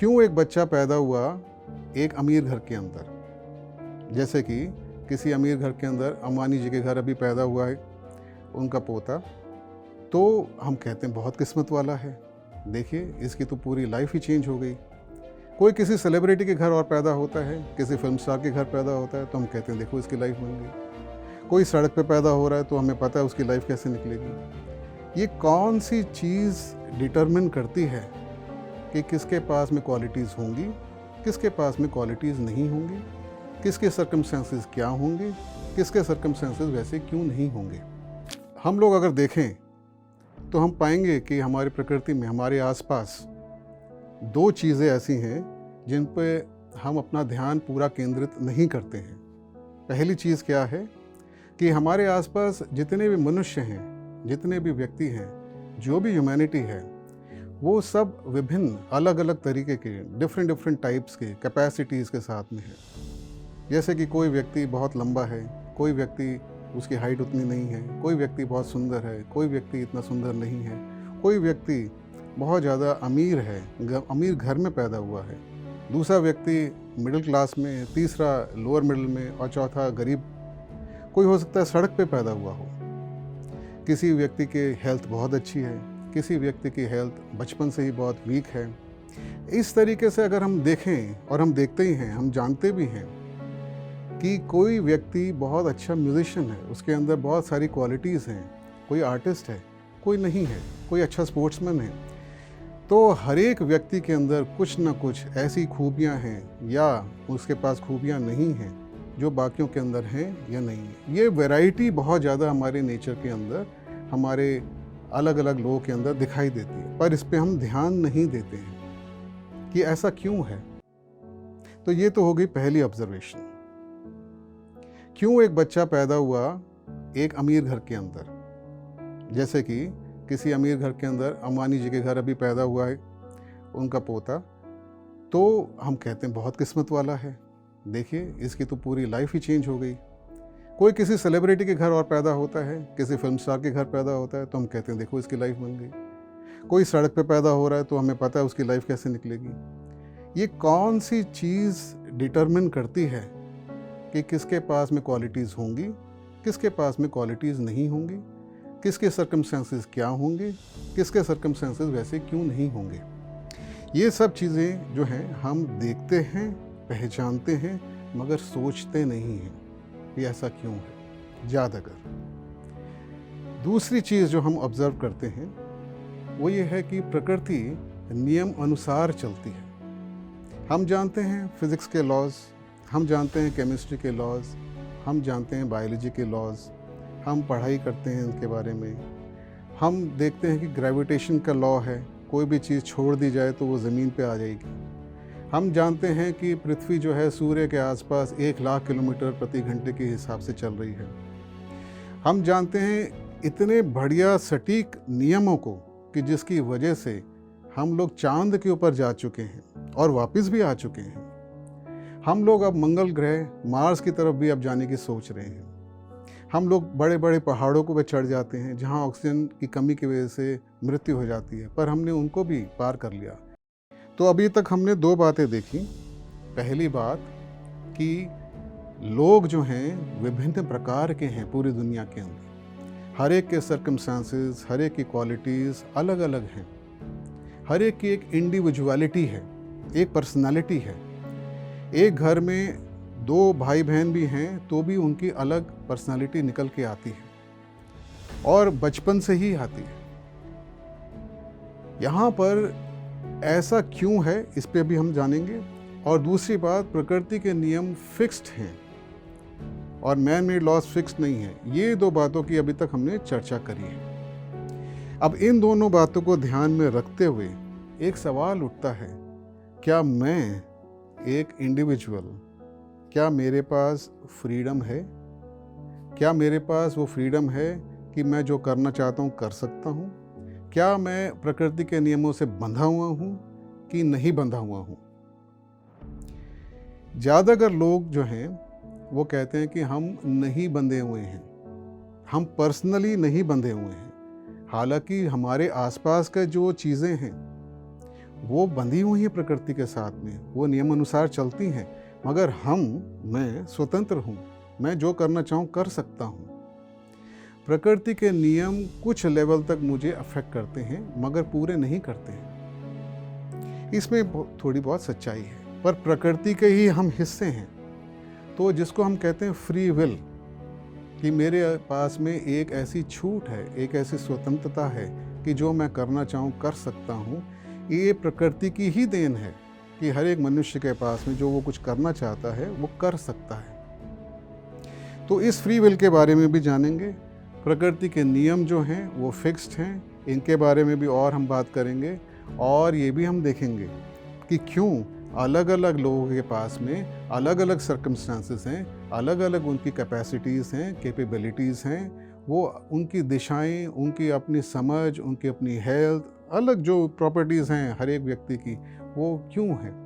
क्यों एक बच्चा पैदा हुआ एक अमीर घर के अंदर, जैसे कि किसी अमीर घर के अंदर अंबानी जी के घर अभी पैदा हुआ है उनका पोता, तो हम कहते हैं बहुत किस्मत वाला है। देखिए इसकी तो पूरी लाइफ ही चेंज हो गई। कोई किसी सेलिब्रिटी के घर और पैदा होता है, किसी फिल्म स्टार के घर पैदा होता है, तो हम कहते हैं देखो इसकी लाइफ बन गई। कोई सड़क पे पैदा हो रहा है तो हमें पता है उसकी लाइफ कैसे निकलेगी। ये कौन सी चीज़ डिटरमिन करती है कि किसके पास में क्वालिटीज़ होंगी, किसके पास में क्वालिटीज़ नहीं होंगी, किसके सर्कमस्टेंसेस क्या होंगे, किसके सर्कमस्टेंसेस वैसे क्यों नहीं होंगे। हम लोग अगर देखें तो हम पाएंगे कि हमारी प्रकृति में हमारे आसपास दो चीज़ें ऐसी हैं जिन पे हम अपना ध्यान पूरा केंद्रित नहीं करते हैं। पहली चीज़ क्या है कि हमारे आसपास जितने भी मनुष्य हैं, जितने भी व्यक्ति हैं, जो भी ह्यूमैनिटी है, वो सब विभिन्न अलग अलग तरीके के डिफरेंट टाइप्स के कैपेसिटीज़ के साथ में है। जैसे कि कोई व्यक्ति बहुत लंबा है, कोई व्यक्ति उसकी हाइट उतनी नहीं है, कोई व्यक्ति बहुत सुंदर है, कोई व्यक्ति इतना सुंदर नहीं है, कोई व्यक्ति बहुत ज़्यादा अमीर है, अमीर घर में पैदा हुआ है, दूसरा व्यक्ति मिडिल क्लास में, तीसरा लोअर मिडिल में और चौथा गरीब। कोई हो सकता है सड़क पे पैदा हुआ हो। किसी व्यक्ति की हेल्थ बहुत अच्छी है, किसी व्यक्ति की हेल्थ बचपन से ही बहुत वीक है। इस तरीके से अगर हम देखें, और हम देखते ही हैं, हम जानते भी हैं कि कोई व्यक्ति बहुत अच्छा म्यूजिशियन है, उसके अंदर बहुत सारी क्वालिटीज़ हैं, कोई आर्टिस्ट है, कोई नहीं है, कोई अच्छा स्पोर्ट्समैन है। तो हर एक व्यक्ति के अंदर कुछ ना कुछ ऐसी खूबियां हैं या उसके पास खूबियां नहीं हैं जो बाकियों के अंदर हैं या नहीं है। ये वैरायटी बहुत ज़्यादा हमारे नेचर के अंदर, हमारे अलग अलग लोगों के अंदर दिखाई देती है, पर इस पे हम ध्यान नहीं देते हैं कि ऐसा क्यों है। तो ये तो हो गई पहली ऑब्जर्वेशन। क्यों एक बच्चा पैदा हुआ एक अमीर घर के अंदर, जैसे कि किसी अमीर घर के अंदर अंबानी जी के घर अभी पैदा हुआ है उनका पोता, तो हम कहते हैं बहुत किस्मत वाला है। देखिए इसकी तो पूरी लाइफ ही चेंज हो गई। कोई किसी सेलिब्रिटी के घर और पैदा होता है, किसी फिल्म स्टार के घर पैदा होता है, तो हम कहते हैं देखो इसकी लाइफ बन गई। कोई सड़क पे पैदा हो रहा है तो हमें पता है उसकी लाइफ कैसे निकलेगी। ये कौन सी चीज़ डिटरमिन करती है कि किसके पास में क्वालिटीज़ होंगी, किसके पास में क्वालिटीज़ नहीं होंगी, किसके सर्कमस्टेंसेस क्या होंगे, किसके सर्कमस्टेंसेस वैसे क्यों नहीं होंगे। ये सब चीज़ें जो हैं हम देखते हैं, पहचानते हैं, मगर सोचते नहीं हैं कि ऐसा क्यों है ज़्यादातर। दूसरी चीज़ जो हम ऑब्ज़र्व करते हैं वो ये है कि प्रकृति नियम अनुसार चलती है। हम जानते हैं फिज़िक्स के लॉज, हम जानते हैं केमिस्ट्री के लॉज, हम जानते हैं बायोलॉजी के लॉज, हम पढ़ाई करते हैं उनके बारे में। हम देखते हैं कि ग्रेविटेशन का लॉ है, कोई भी चीज़ छोड़ दी जाए तो वो ज़मीन पे आ जाएगी। हम जानते हैं कि पृथ्वी जो है सूर्य के आसपास 1,00,000 किलोमीटर प्रति घंटे के हिसाब से चल रही है। हम जानते हैं इतने बढ़िया सटीक नियमों को कि जिसकी वजह से हम लोग चांद के ऊपर जा चुके हैं और वापस भी आ चुके हैं। हम लोग अब मंगल ग्रह, मार्स की तरफ भी अब जाने की सोच रहे हैं। हम लोग बड़े बड़े पहाड़ों को भी चढ़ जाते हैं जहाँ ऑक्सीजन की कमी की वजह से मृत्यु हो जाती है, पर हमने उनको भी पार कर लिया। तो अभी तक हमने दो बातें देखी। पहली बात कि लोग जो हैं विभिन्न प्रकार के हैं पूरी दुनिया के अंदर, हर एक के सर्कमस्टांसेस, हर एक की क्वालिटीज़ अलग अलग हैं, हर एक की एक इंडिविजुअलिटी है, एक पर्सनालिटी है। एक घर में दो भाई बहन भी हैं तो भी उनकी अलग पर्सनालिटी निकल के आती है और बचपन से ही आती है। यहाँ पर ऐसा क्यों है इस पे भी हम जानेंगे। और दूसरी बात, प्रकृति के नियम फिक्स्ड हैं और मैन मेड लॉज फिक्स्ड नहीं है। ये दो बातों की अभी तक हमने चर्चा करी है। अब इन दोनों बातों को ध्यान में रखते हुए एक सवाल उठता है, क्या मैं एक इंडिविजुअल, क्या मेरे पास फ्रीडम है? क्या मेरे पास वो फ्रीडम है कि मैं जो करना चाहता हूँ कर सकता हूँ? क्या मैं प्रकृति के नियमों से बंधा हुआ हूँ कि नहीं बंधा हुआ हूँ? ज़्यादातर लोग जो हैं वो कहते हैं कि हम नहीं बंधे हुए हैं, हम पर्सनली नहीं बंधे हुए हैं। हालांकि हमारे आसपास का जो चीज़ें हैं वो बंधी हुई हैं प्रकृति के साथ में, वो नियम अनुसार चलती हैं, मगर मैं स्वतंत्र हूँ, मैं जो करना चाहूँ कर सकता हूँ। प्रकृति के नियम कुछ लेवल तक मुझे अफेक्ट करते हैं, मगर पूरे नहीं करते हैं। इसमें थोड़ी बहुत सच्चाई है, पर प्रकृति के ही हम हिस्से हैं। तो जिसको हम कहते हैं फ्री विल, कि मेरे पास में एक ऐसी छूट है, एक ऐसी स्वतंत्रता है कि जो मैं करना चाहूँ कर सकता हूँ। ये प्रकृति की ही देन है कि हर एक मनुष्य के पास में जो वो कुछ करना चाहता है वो कर सकता है। तो इस फ्री विल के बारे में भी जानेंगे। प्रकृति के नियम जो हैं वो फिक्स्ड हैं, इनके बारे में भी और हम बात करेंगे। और ये भी हम देखेंगे कि क्यों अलग अलग लोगों के पास में अलग अलग सर्कमस्टांसेस हैं, अलग अलग उनकी कैपेसिटीज़ हैं, कैपेबिलिटीज़ हैं, वो उनकी दिशाएं, उनकी अपनी समझ, उनकी अपनी हेल्थ, अलग जो प्रॉपर्टीज़ हैं हर एक व्यक्ति की, वो क्यों हैं।